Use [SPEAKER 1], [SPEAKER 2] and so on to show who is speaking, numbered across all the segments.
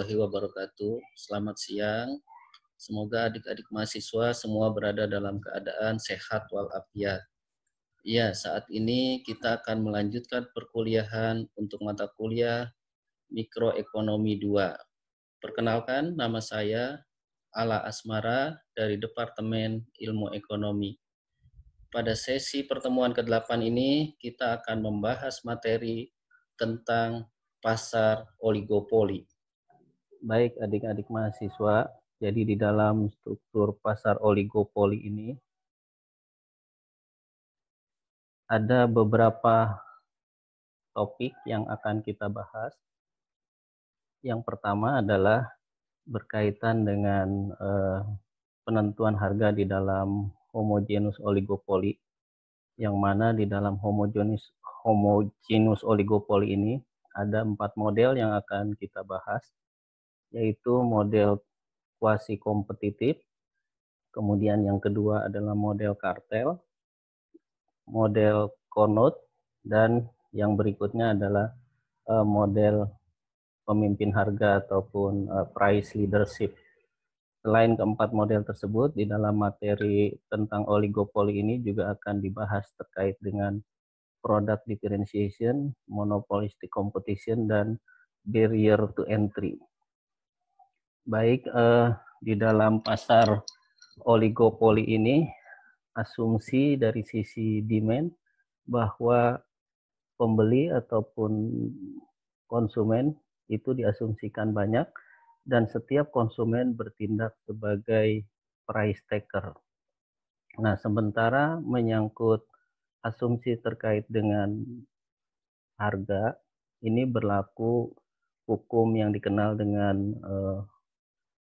[SPEAKER 1] warahmatullahi wabarakatuh. Selamat siang. Semoga adik-adik mahasiswa semua berada dalam keadaan sehat walafiat. Ya, saat ini kita akan melanjutkan perkuliahan untuk mata kuliah Mikroekonomi 2. Perkenalkan, nama saya Ala Asmara dari Departemen Ilmu Ekonomi. Pada sesi pertemuan ke-8 ini, kita akan membahas materi tentang pasar oligopoli. Baik adik-adik mahasiswa, jadi di dalam struktur pasar oligopoli ini ada beberapa topik yang akan kita bahas. Yang pertama adalah berkaitan dengan penentuan harga di dalam homogeneous oligopoli, yang mana di dalam homogeneous oligopoli ini ada 4 model yang akan kita bahas, yaitu model kuasi kompetitif, kemudian yang kedua adalah model kartel, model Cournot, dan yang berikutnya adalah model pemimpin harga ataupun price leadership. Selain keempat model tersebut, di dalam materi tentang oligopoli ini juga akan dibahas terkait dengan product differentiation, monopolistic competition, dan barrier to entry. Baik, di dalam pasar oligopoli ini, asumsi dari sisi demand bahwa pembeli ataupun konsumen itu diasumsikan banyak dan setiap konsumen bertindak sebagai price taker. Nah, sementara menyangkut asumsi terkait dengan harga, ini berlaku hukum yang dikenal dengan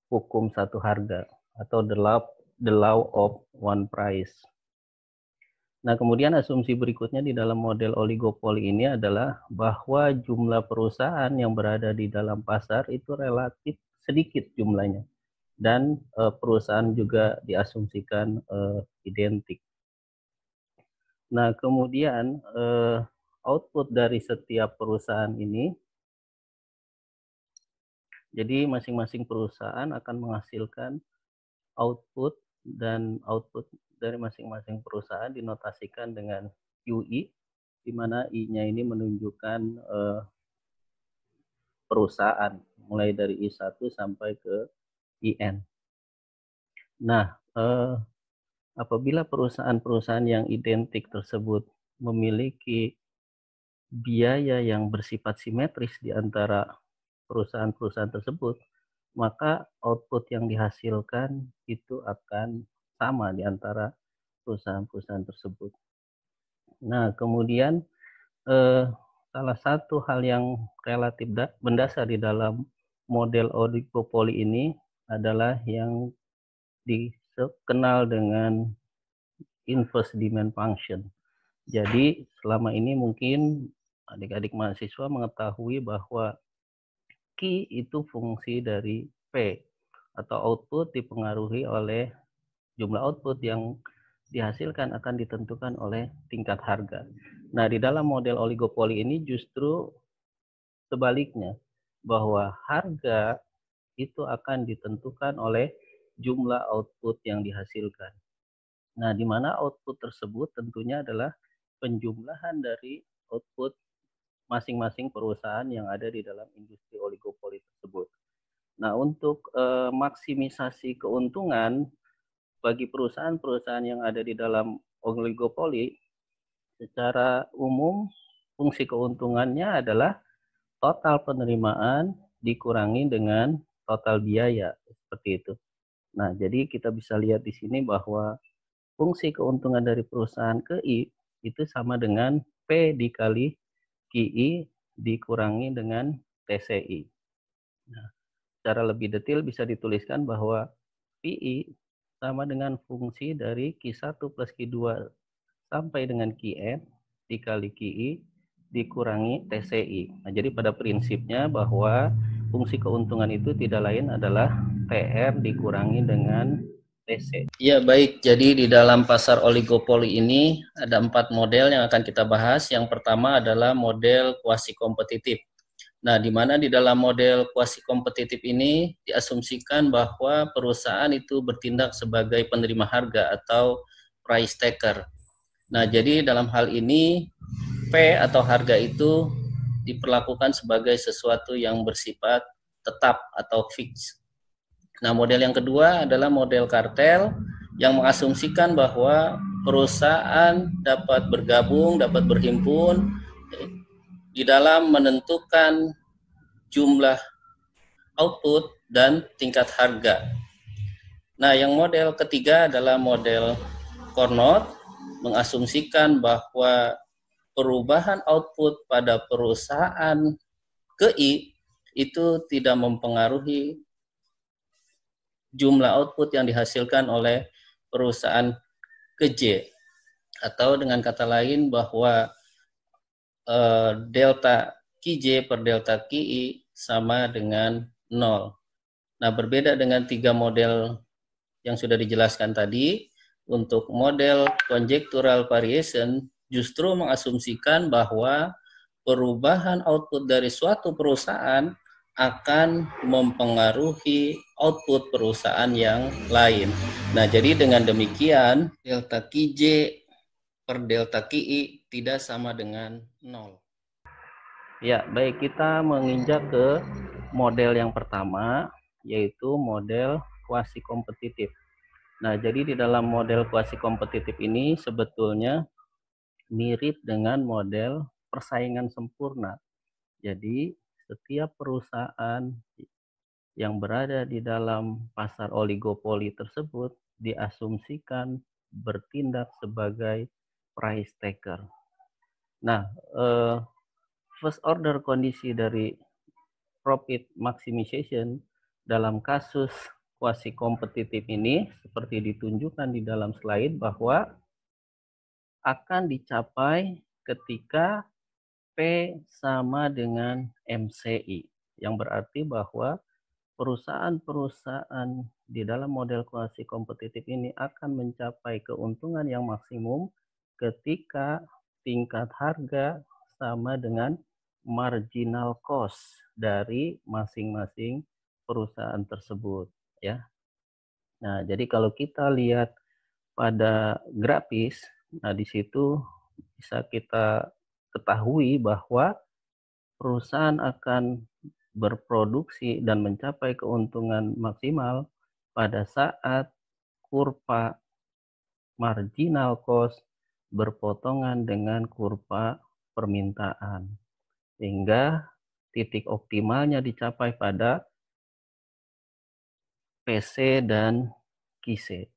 [SPEAKER 1] hukum satu harga atau the law of one price. Nah, kemudian asumsi berikutnya di dalam model oligopoli ini adalah bahwa jumlah perusahaan yang berada di dalam pasar itu relatif sedikit jumlahnya dan perusahaan juga diasumsikan identik. Nah, kemudian output dari setiap perusahaan ini, jadi masing-masing perusahaan akan menghasilkan output, dan output dari masing-masing perusahaan dinotasikan dengan UI, di mana I-nya ini menunjukkan perusahaan, mulai dari I1 sampai ke IN. Nah, apabila perusahaan-perusahaan yang identik tersebut memiliki biaya yang bersifat simetris di antara perusahaan-perusahaan tersebut, maka output yang dihasilkan itu akan sama di antara perusahaan-perusahaan tersebut. Nah, kemudian salah satu hal yang relatif mendasar di dalam model oligopoli ini adalah yang dikenal dengan inverse demand function. Jadi selama ini mungkin adik-adik mahasiswa mengetahui bahwa Q itu fungsi dari P atau output dipengaruhi oleh jumlah output yang dihasilkan akan ditentukan oleh tingkat harga. Nah, di dalam model oligopoli ini justru sebaliknya, bahwa harga itu akan ditentukan oleh jumlah output yang dihasilkan. Nah, di mana output tersebut tentunya adalah penjumlahan dari output masing-masing perusahaan yang ada di dalam industri oligopoli tersebut. Nah, untuk maksimisasi keuntungan bagi perusahaan-perusahaan yang ada di dalam oligopoli, secara umum fungsi keuntungannya adalah total penerimaan dikurangi dengan total biaya, seperti itu. Nah, jadi kita bisa lihat di sini bahwa fungsi keuntungan dari perusahaan KI itu sama dengan P dikali QI dikurangi dengan TCI. Nah, secara lebih detail bisa dituliskan bahwa PI sama dengan fungsi dari Q1 plus Q2 sampai dengan Qn dikali QI dikurangi TCI. Nah, jadi pada prinsipnya bahwa fungsi keuntungan itu tidak lain adalah TR dikurangi dengan TC. Ya, baik. Jadi di dalam pasar oligopoli ini ada 4 model yang akan kita bahas. Yang pertama adalah model kuasi kompetitif. Nah, di mana di dalam model kuasi kompetitif ini diasumsikan bahwa perusahaan itu bertindak sebagai penerima harga atau price taker. Nah, jadi dalam hal ini P atau harga itu diperlakukan sebagai sesuatu yang bersifat tetap atau fix. Nah, model yang kedua adalah model kartel yang mengasumsikan bahwa perusahaan dapat bergabung, dapat berhimpun di dalam menentukan jumlah output dan tingkat harga. Nah, yang model ketiga adalah model Carnot, mengasumsikan bahwa perubahan output pada perusahaan ke I itu tidak mempengaruhi jumlah output yang dihasilkan oleh perusahaan ke J. Atau dengan kata lain bahwa delta QJ per delta QI sama dengan 0. Nah, berbeda dengan 3 model yang sudah dijelaskan tadi, untuk model conjectural variation justru mengasumsikan bahwa perubahan output dari suatu perusahaan akan mempengaruhi output perusahaan yang lain. Nah, jadi dengan demikian delta QJ per delta QI tidak sama dengan 0. Ya, baik, kita menginjak ke model yang pertama, yaitu model kuasi kompetitif. Nah, jadi di dalam model kuasi kompetitif ini sebetulnya mirip dengan model persaingan sempurna. Jadi, setiap perusahaan yang berada di dalam pasar oligopoli tersebut diasumsikan bertindak sebagai price taker. Nah, first order kondisi dari profit maximization dalam kasus kuasi kompetitif ini seperti ditunjukkan di dalam slide bahwa akan dicapai ketika P sama dengan MCI, yang berarti bahwa perusahaan-perusahaan di dalam model kuasi kompetitif ini akan mencapai keuntungan yang maksimum ketika tingkat harga sama dengan marginal cost dari masing-masing perusahaan tersebut, ya. Nah, jadi kalau kita lihat pada grafis, nah di situ bisa kita ketahui bahwa perusahaan akan berproduksi dan mencapai keuntungan maksimal pada saat kurva marginal cost berpotongan dengan kurva permintaan, sehingga titik optimalnya dicapai pada PC dan QC.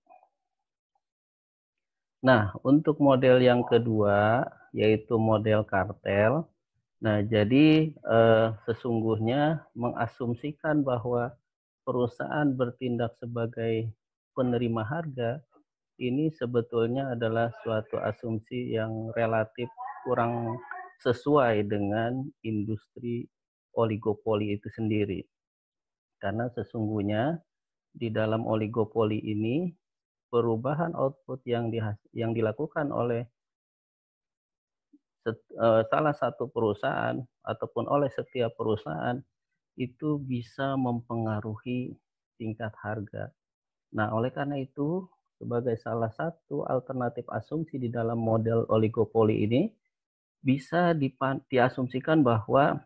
[SPEAKER 1] Nah, untuk model yang kedua, yaitu model kartel. Nah, jadi sesungguhnya mengasumsikan bahwa perusahaan bertindak sebagai penerima harga ini sebetulnya adalah suatu asumsi yang relatif kurang sesuai dengan industri oligopoli itu sendiri. Karena sesungguhnya di dalam oligopoli ini perubahan output yang dilakukan oleh salah satu perusahaan ataupun oleh setiap perusahaan itu bisa mempengaruhi tingkat harga. Nah, oleh karena itu, sebagai salah satu alternatif asumsi di dalam model oligopoli ini, bisa diasumsikan bahwa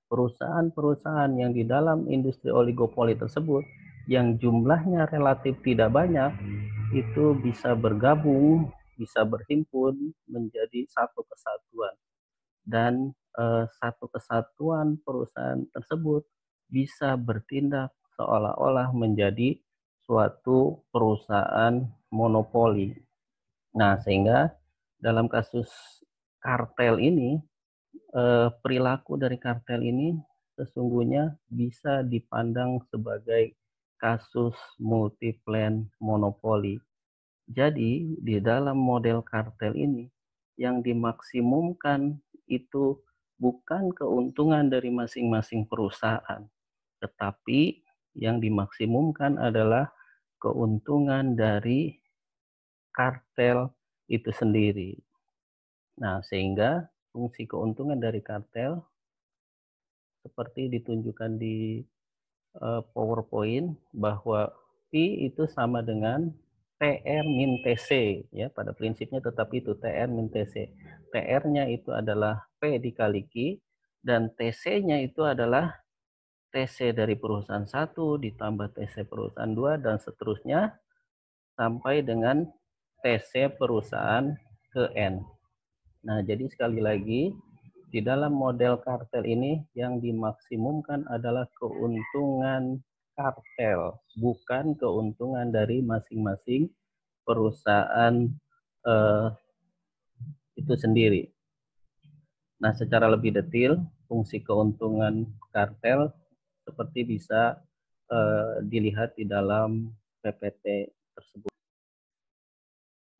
[SPEAKER 1] perusahaan-perusahaan yang di dalam industri oligopoli tersebut, yang jumlahnya relatif tidak banyak, itu bisa bergabung, bisa berhimpun menjadi satu kesatuan. Dan satu kesatuan perusahaan tersebut bisa bertindak seolah-olah menjadi suatu perusahaan monopoli. Nah, sehingga dalam kasus kartel ini, perilaku dari kartel ini sesungguhnya bisa dipandang sebagai kasus multiplan monopoli. Jadi, di dalam model kartel ini, yang dimaksimumkan itu bukan keuntungan dari masing-masing perusahaan, tetapi yang dimaksimumkan adalah keuntungan dari kartel itu sendiri. Nah, sehingga fungsi keuntungan dari kartel seperti ditunjukkan di PowerPoint bahwa Pi itu sama dengan TR min TC, ya, pada prinsipnya tetap itu TR min TC. TR-nya itu adalah P dikali Q dan TC-nya itu adalah TC dari perusahaan 1 ditambah TC perusahaan 2 dan seterusnya sampai dengan TC perusahaan ke N. Nah, jadi sekali lagi di dalam model kartel ini yang dimaksimumkan adalah keuntungan kartel, bukan keuntungan dari masing-masing perusahaan eh, itu sendiri. Nah, secara lebih detail, fungsi keuntungan kartel seperti bisa dilihat di dalam PPT tersebut.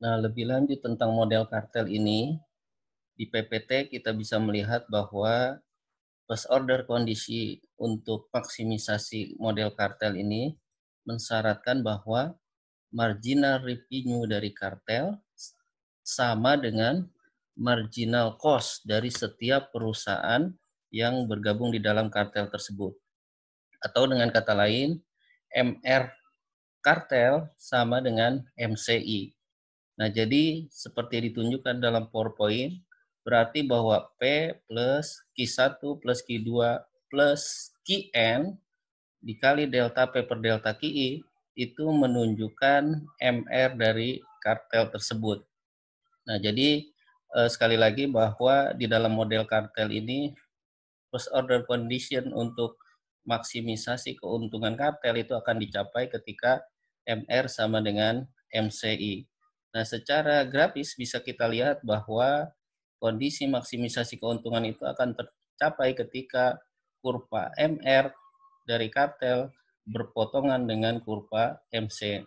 [SPEAKER 1] Nah, lebih lanjut tentang model kartel ini, di PPT kita bisa melihat bahwa first order kondisi untuk maksimisasi model kartel ini mensyaratkan bahwa marginal revenue dari kartel sama dengan marginal cost dari setiap perusahaan yang bergabung di dalam kartel tersebut. Atau dengan kata lain, MR kartel sama dengan MCI. Nah, jadi seperti ditunjukkan dalam PowerPoint, berarti bahwa P plus Q1 plus Q2 plus Qn dikali delta P per delta QI itu menunjukkan MR dari kartel tersebut. Nah, jadi sekali lagi bahwa di dalam model kartel ini first order condition untuk maksimisasi keuntungan kartel itu akan dicapai ketika MR sama dengan MCI. Nah, secara grafis bisa kita lihat bahwa kondisi maksimisasi keuntungan itu akan tercapai ketika kurva MR dari kartel berpotongan dengan kurva MC,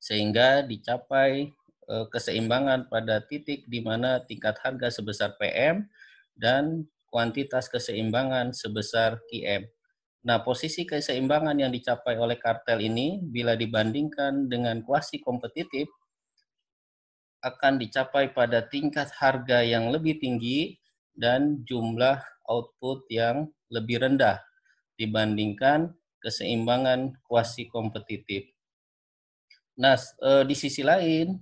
[SPEAKER 1] sehingga dicapai keseimbangan pada titik di mana tingkat harga sebesar PM dan kuantitas keseimbangan sebesar QM. Nah, posisi keseimbangan yang dicapai oleh kartel ini bila dibandingkan dengan kuasi kompetitif akan dicapai pada tingkat harga yang lebih tinggi dan jumlah output yang lebih rendah dibandingkan keseimbangan kuasi kompetitif. Nah, di sisi lain,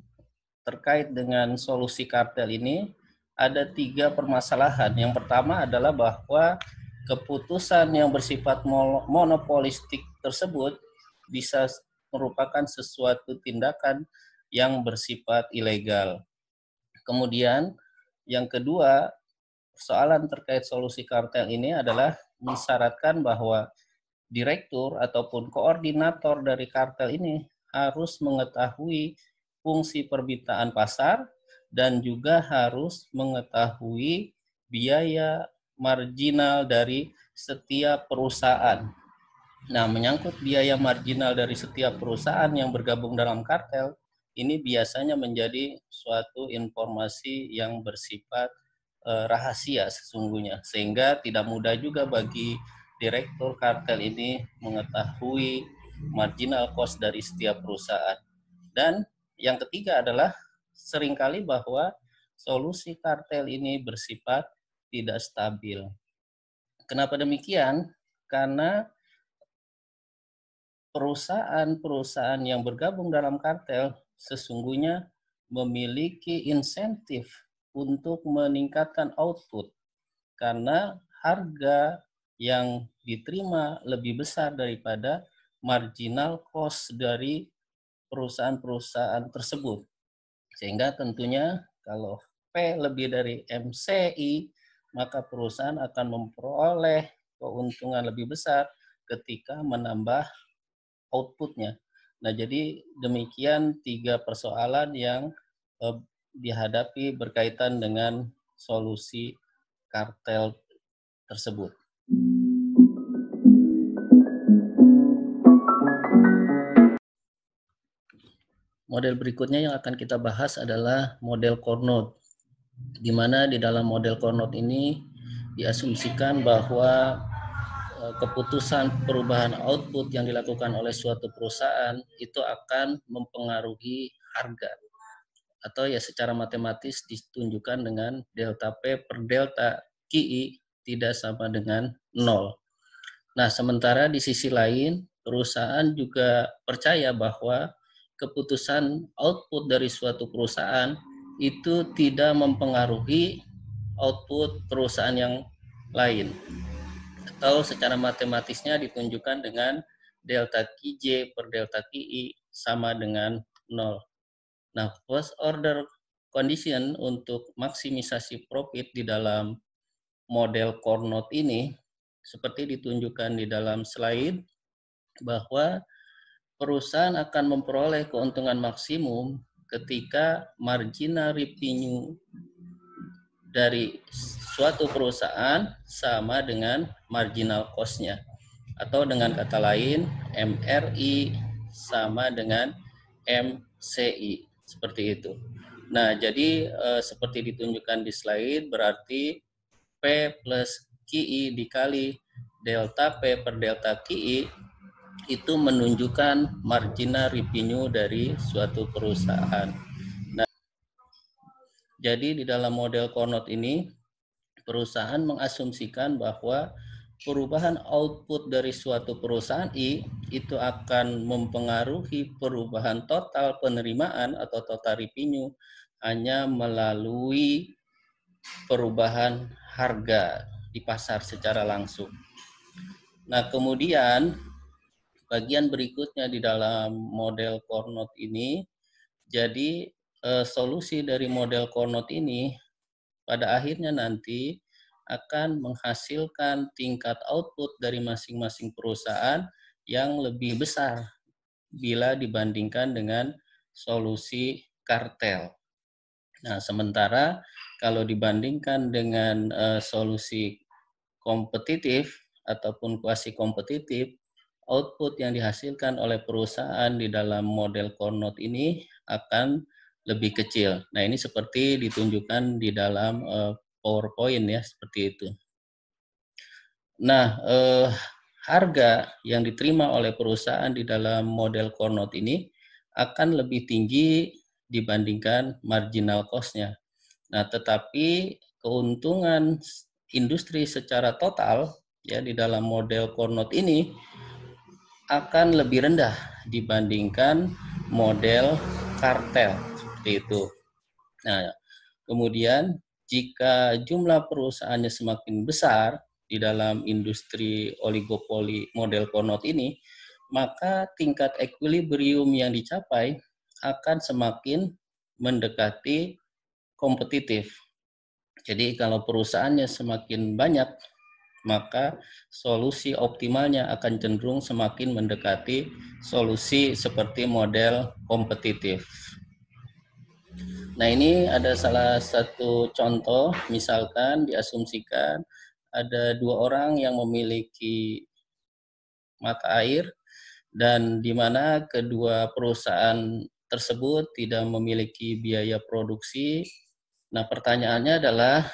[SPEAKER 1] terkait dengan solusi kartel ini, ada 3 permasalahan. Yang pertama adalah bahwa keputusan yang bersifat monopolistik tersebut bisa merupakan sesuatu tindakan yang bersifat ilegal. Kemudian, yang kedua, persoalan terkait solusi kartel ini adalah mensyaratkan bahwa direktur ataupun koordinator dari kartel ini harus mengetahui fungsi permintaan pasar dan juga harus mengetahui biaya marginal dari setiap perusahaan. Nah, menyangkut biaya marginal dari setiap perusahaan yang bergabung dalam kartel, ini biasanya menjadi suatu informasi yang bersifat rahasia sesungguhnya, sehingga tidak mudah juga bagi direktur kartel ini mengetahui marginal cost dari setiap perusahaan. Dan yang ketiga adalah seringkali bahwa solusi kartel ini bersifat tidak stabil. Kenapa demikian? Karena perusahaan-perusahaan yang bergabung dalam kartel sesungguhnya memiliki insentif untuk meningkatkan output karena harga yang diterima lebih besar daripada marginal cost dari perusahaan-perusahaan tersebut. Sehingga tentunya kalau P lebih dari MCI, maka perusahaan akan memperoleh keuntungan lebih besar ketika menambah outputnya. Nah, jadi demikian 3 persoalan yang dihadapi berkaitan dengan solusi kartel tersebut. Model berikutnya yang akan kita bahas adalah model Carnot, di mana di dalam model Carnot ini diasumsikan bahwa keputusan perubahan output yang dilakukan oleh suatu perusahaan itu akan mempengaruhi harga, atau ya secara matematis ditunjukkan dengan delta P per delta QI tidak sama dengan 0. Nah, sementara di sisi lain, perusahaan juga percaya bahwa keputusan output dari suatu perusahaan itu tidak mempengaruhi output perusahaan yang lain. Atau secara matematisnya ditunjukkan dengan delta Qj per delta Qi sama dengan 0. Nah, first order condition untuk maksimisasi profit di dalam model Carnot ini seperti ditunjukkan di dalam slide bahwa perusahaan akan memperoleh keuntungan maksimum ketika marginal revenue dari suatu perusahaan sama dengan marginal cost-nya. Atau dengan kata lain, MRI sama dengan MCI. Seperti itu. Nah, jadi seperti ditunjukkan di slide, berarti P plus QI dikali delta P per delta QI itu menunjukkan marginal revenue dari suatu perusahaan. Nah, jadi di dalam model Carnot ini, perusahaan mengasumsikan bahwa perubahan output dari suatu perusahaan I itu akan mempengaruhi perubahan total penerimaan atau total revenue hanya melalui perubahan harga di pasar secara langsung. Nah, kemudian bagian berikutnya di dalam model Carnot ini, jadi solusi dari model Carnot ini pada akhirnya nanti akan menghasilkan tingkat output dari masing-masing perusahaan yang lebih besar bila dibandingkan dengan solusi kartel. Nah, sementara kalau dibandingkan dengan solusi kompetitif ataupun kuasi kompetitif, output yang dihasilkan oleh perusahaan di dalam model Carnot ini akan lebih kecil. Nah, ini seperti ditunjukkan di dalam PowerPoint ya, seperti itu. Nah, harga yang diterima oleh perusahaan di dalam model Carnot ini akan lebih tinggi dibandingkan marginal cost-nya. Nah, tetapi keuntungan industri secara total ya di dalam model Carnot ini akan lebih rendah dibandingkan model kartel seperti itu. Nah, kemudian jika jumlah perusahaannya semakin besar di dalam industri oligopoli model Carnot ini, maka tingkat equilibrium yang dicapai akan semakin mendekati kompetitif. Jadi kalau perusahaannya semakin banyak, maka solusi optimalnya akan cenderung semakin mendekati solusi seperti model kompetitif. Nah, ini ada salah satu contoh, misalkan diasumsikan ada 2 orang yang memiliki mata air dan di mana kedua perusahaan tersebut tidak memiliki biaya produksi. Nah, pertanyaannya adalah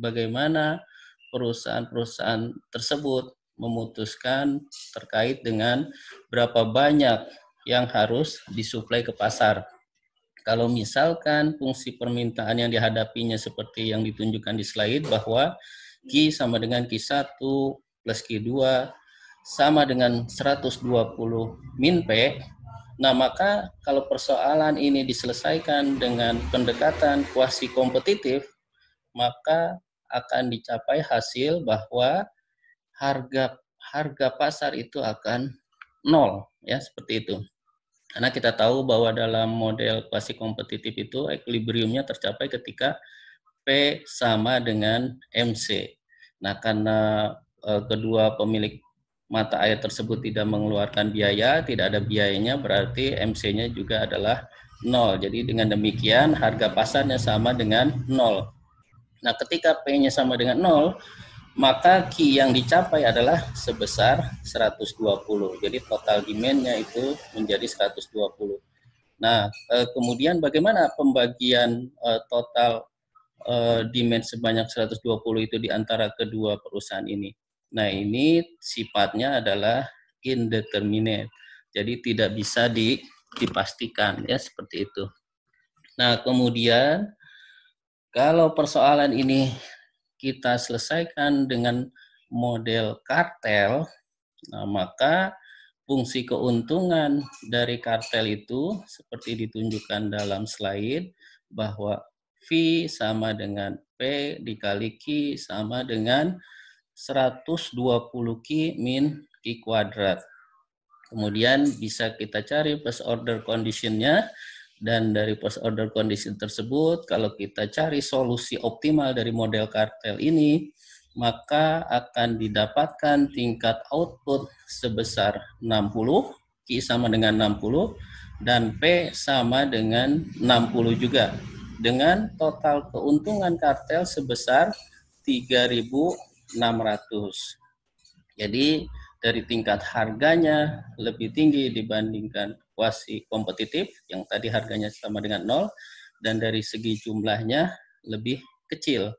[SPEAKER 1] bagaimana perusahaan-perusahaan tersebut memutuskan terkait dengan berapa banyak yang harus disuplai ke pasar. Kalau misalkan fungsi permintaan yang dihadapinya seperti yang ditunjukkan di slide bahwa Q sama dengan Q1 plus Q2 sama dengan 120 min P, nah maka kalau persoalan ini diselesaikan dengan pendekatan kuasi kompetitif, maka akan dicapai hasil bahwa harga pasar itu akan 0 ya, seperti itu. Karena kita tahu bahwa dalam model kuasi kompetitif itu equilibriumnya tercapai ketika P sama dengan MC. Nah, karena kedua pemilik mata air tersebut tidak mengeluarkan biaya, tidak ada biayanya, berarti MC-nya juga adalah 0. Jadi dengan demikian harga pasarnya sama dengan 0. Nah, ketika P-nya sama dengan 0, maka Q yang dicapai adalah sebesar 120. Jadi total demand-nya itu menjadi 120. Nah, kemudian bagaimana pembagian total demand sebanyak 120 itu di antara kedua perusahaan ini? Nah, ini sifatnya adalah indeterminate. Jadi tidak bisa dipastikan ya, seperti itu. Nah, kemudian kalau persoalan ini kita selesaikan dengan model kartel, nah, maka fungsi keuntungan dari kartel itu seperti ditunjukkan dalam slide bahwa V sama dengan P dikali Q sama dengan 120 Q min Q kuadrat. Kemudian bisa kita cari first order condition-nya, dan dari first order condition tersebut kalau kita cari solusi optimal dari model kartel ini, maka akan didapatkan tingkat output sebesar 60, Q sama dengan 60, dan P sama dengan 60 juga, dengan total keuntungan kartel sebesar 3.600. Jadi dari tingkat harganya lebih tinggi dibandingkan kuasi kompetitif yang tadi harganya sama dengan 0, dan dari segi jumlahnya lebih kecil.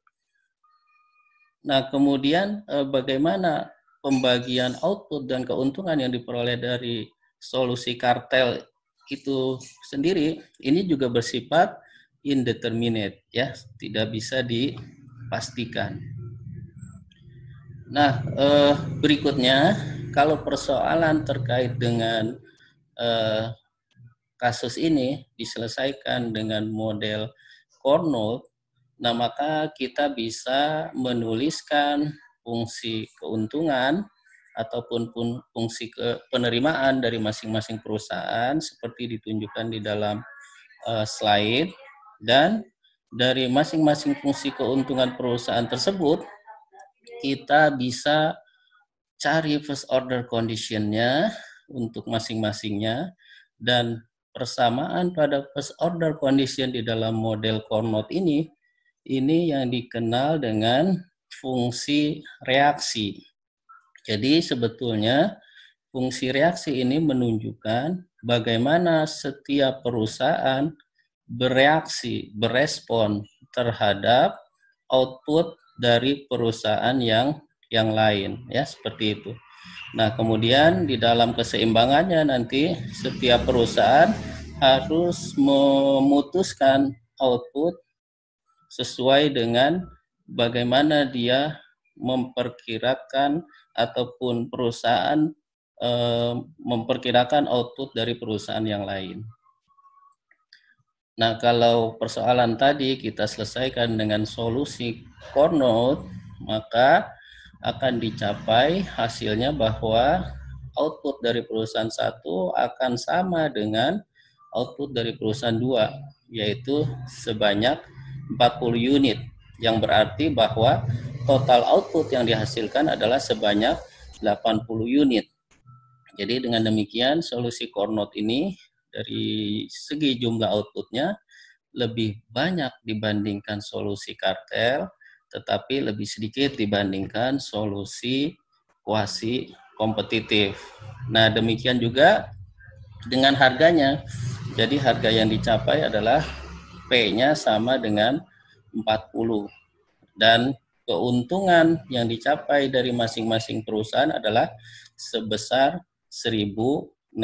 [SPEAKER 1] Nah, kemudian bagaimana pembagian output dan keuntungan yang diperoleh dari solusi kartel itu sendiri? Ini juga bersifat indeterminate, ya, tidak bisa dipastikan. Nah, berikutnya kalau persoalan terkait dengan kasus ini diselesaikan dengan model Carnot, nah maka kita bisa menuliskan fungsi keuntungan ataupun fungsi penerimaan dari masing-masing perusahaan seperti ditunjukkan di dalam slide, dan dari masing-masing fungsi keuntungan perusahaan tersebut kita bisa cari first order condition-nya untuk masing-masingnya, dan persamaan pada first order condition di dalam model Carnot ini yang dikenal dengan fungsi reaksi. Jadi sebetulnya fungsi reaksi ini menunjukkan bagaimana setiap perusahaan bereaksi, berespon terhadap output dari perusahaan yang lain, ya, seperti itu. Nah, kemudian di dalam keseimbangannya nanti setiap perusahaan harus memutuskan output sesuai dengan bagaimana dia memperkirakan ataupun perusahaan memperkirakan output dari perusahaan yang lain. Nah, kalau persoalan tadi kita selesaikan dengan solusi Carnot, maka akan dicapai hasilnya bahwa output dari perusahaan satu akan sama dengan output dari perusahaan dua, yaitu sebanyak 40 unit, yang berarti bahwa total output yang dihasilkan adalah sebanyak 80 unit. Jadi dengan demikian solusi Carnot ini dari segi jumlah outputnya lebih banyak dibandingkan solusi kartel, tetapi lebih sedikit dibandingkan solusi kuasi kompetitif. Nah, demikian juga dengan harganya. Jadi harga yang dicapai adalah P-nya sama dengan 40, dan keuntungan yang dicapai dari masing-masing perusahaan adalah sebesar 1.600.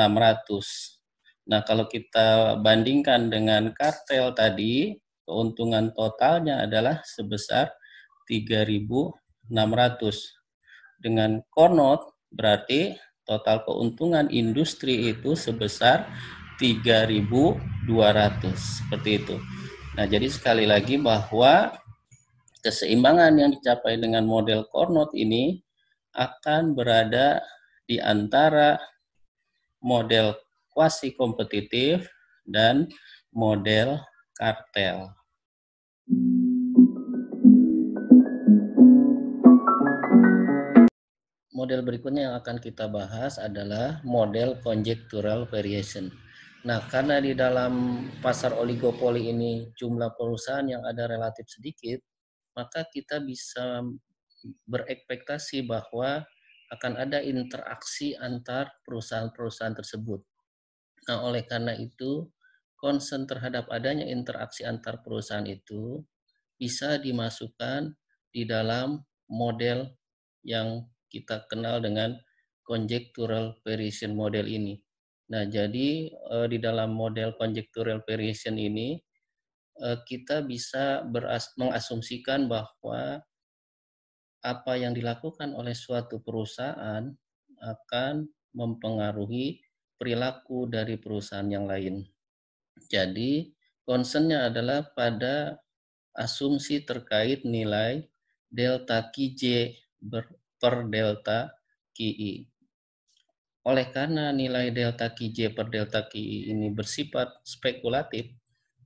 [SPEAKER 1] Nah, kalau kita bandingkan dengan kartel tadi, keuntungan totalnya adalah sebesar 3.600. Dengan Carnot berarti total keuntungan industri itu sebesar 3.200. Seperti itu. Nah, jadi sekali lagi bahwa keseimbangan yang dicapai dengan model Carnot ini akan berada di antara model kuasi kompetitif dan model kartel. Model berikutnya yang akan kita bahas adalah model conjectural variation. Nah, karena di dalam pasar oligopoli ini jumlah perusahaan yang ada relatif sedikit, maka kita bisa berekspektasi bahwa akan ada interaksi antar perusahaan-perusahaan tersebut. Nah, oleh karena itu, concern terhadap adanya interaksi antar perusahaan itu bisa dimasukkan di dalam model yang kita kenal dengan conjectural variation model ini. Nah, jadi di dalam model conjectural variation ini kita bisa mengasumsikan bahwa apa yang dilakukan oleh suatu perusahaan akan mempengaruhi perilaku dari perusahaan yang lain. Jadi, concern-nya adalah pada asumsi terkait nilai delta Qj per delta Qi. Oleh karena nilai delta Qj per delta Qi ini bersifat spekulatif,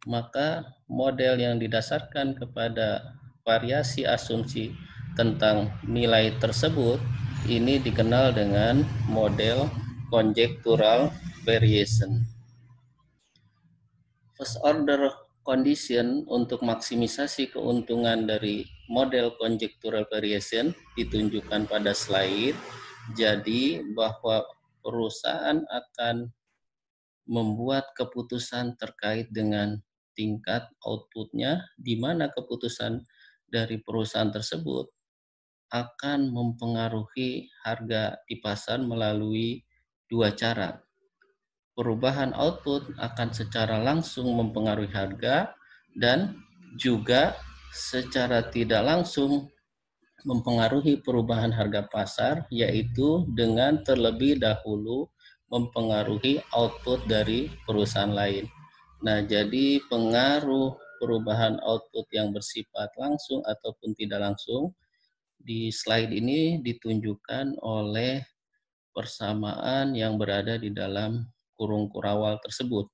[SPEAKER 1] maka model yang didasarkan kepada variasi asumsi tentang nilai tersebut ini dikenal dengan model conjectural variation. First order condition untuk maksimisasi keuntungan dari model conjectural variation ditunjukkan pada slide. Jadi bahwa perusahaan akan membuat keputusan terkait dengan tingkat outputnya, di mana keputusan dari perusahaan tersebut akan mempengaruhi harga di pasar melalui dua cara. Perubahan output akan secara langsung mempengaruhi harga dan juga secara tidak langsung mempengaruhi perubahan harga pasar, yaitu dengan terlebih dahulu mempengaruhi output dari perusahaan lain. Nah, jadi pengaruh perubahan output yang bersifat langsung ataupun tidak langsung di slide ini ditunjukkan oleh persamaan yang berada di dalam kurung kurawal tersebut.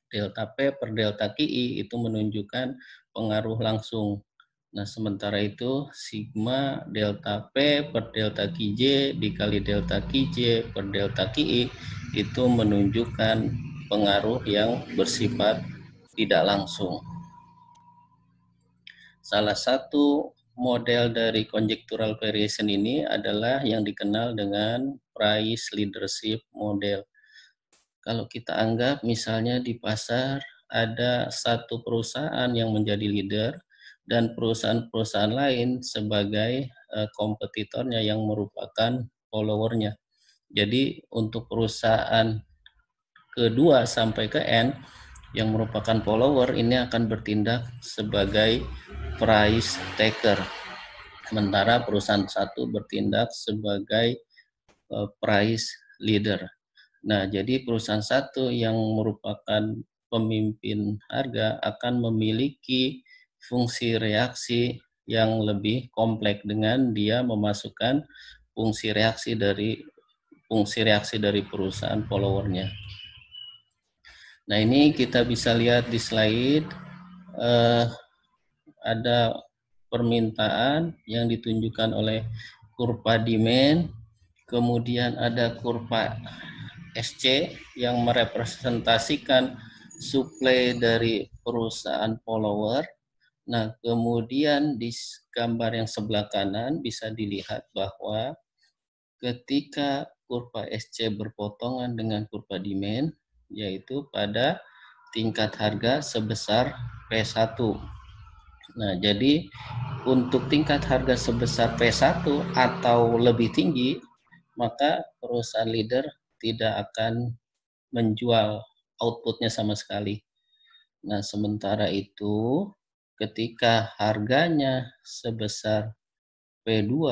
[SPEAKER 1] Delta P per delta Qi itu menunjukkan pengaruh langsung. Nah, sementara itu sigma delta P per delta Qj dikali delta Qj per delta Qi itu menunjukkan pengaruh yang bersifat tidak langsung. Salah satu model dari conjectural variation ini adalah yang dikenal dengan price leadership model. Kalau kita anggap misalnya di pasar ada satu perusahaan yang menjadi leader dan perusahaan-perusahaan lain sebagai kompetitornya yang merupakan followernya. Jadi untuk perusahaan kedua sampai ke N yang merupakan follower ini akan bertindak sebagai price taker. Sementara perusahaan satu bertindak sebagai price leader. Nah, jadi perusahaan satu yang merupakan pemimpin harga akan memiliki fungsi reaksi yang lebih kompleks dengan dia memasukkan fungsi reaksi dari perusahaan followernya. Nah, ini kita bisa lihat di slide ada permintaan yang ditunjukkan oleh kurva demand, kemudian ada kurva SC yang merepresentasikan suplai dari perusahaan follower. Nah, kemudian di gambar yang sebelah kanan bisa dilihat bahwa ketika kurva SC berpotongan dengan kurva demand, yaitu pada tingkat harga sebesar P1. Nah, jadi untuk tingkat harga sebesar P1 atau lebih tinggi, maka perusahaan leader tidak akan menjual outputnya sama sekali. Nah, sementara itu ketika harganya sebesar P2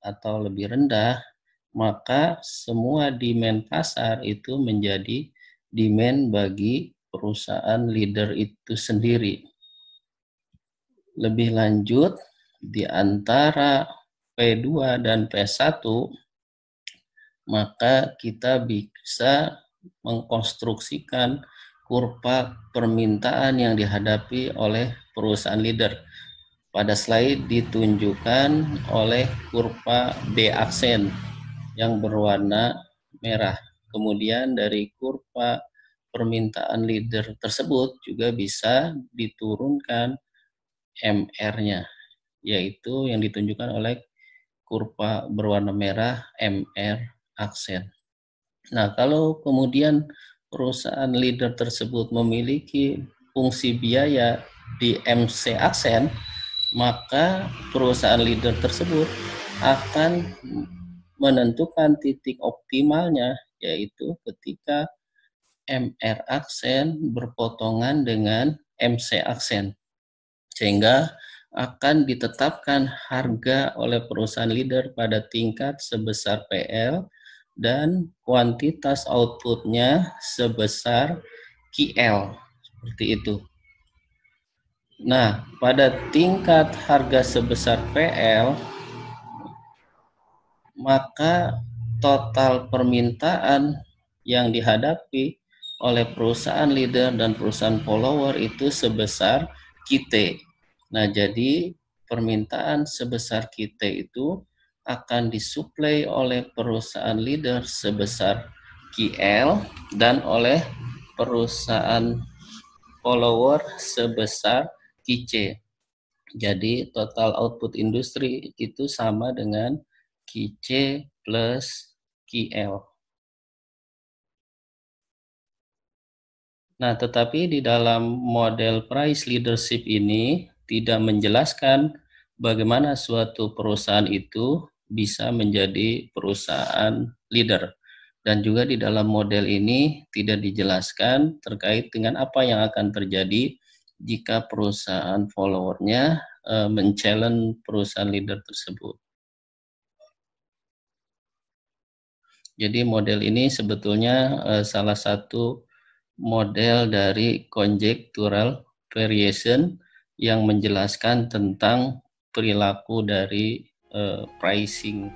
[SPEAKER 1] atau lebih rendah, maka semua demand pasar itu menjadi demand bagi perusahaan leader itu sendiri. Lebih lanjut, di antara P2 dan P1, maka kita bisa mengkonstruksikan kurva permintaan yang dihadapi oleh perusahaan leader. Pada slide ditunjukkan oleh kurva B aksen yang berwarna merah. Kemudian dari kurva permintaan leader tersebut juga bisa diturunkan MR-nya, yaitu yang ditunjukkan oleh kurva berwarna merah MR aksen. Nah, kalau kemudian perusahaan leader tersebut memiliki fungsi biaya di MC aksen, maka perusahaan leader tersebut akan menentukan titik optimalnya, yaitu ketika MR aksen berpotongan dengan MC aksen. Sehingga akan ditetapkan harga oleh perusahaan leader pada tingkat sebesar PL dan kuantitas outputnya sebesar QL, seperti itu. Nah, pada tingkat harga sebesar PL, maka total permintaan yang dihadapi oleh perusahaan leader dan perusahaan follower itu sebesar QT. Nah, jadi permintaan sebesar QT itu akan disuplai oleh perusahaan leader sebesar QL dan oleh perusahaan follower sebesar QC. Jadi total output industri itu sama dengan QC plus QL. Nah, tetapi di dalam model price leadership ini tidak menjelaskan bagaimana suatu perusahaan itu bisa menjadi perusahaan leader. Dan juga di dalam model ini tidak dijelaskan terkait dengan apa yang akan terjadi jika perusahaan followernya men-challenge perusahaan leader tersebut. Jadi model ini sebetulnya salah satu model dari conjectural variation yang menjelaskan tentang perilaku dari pricing.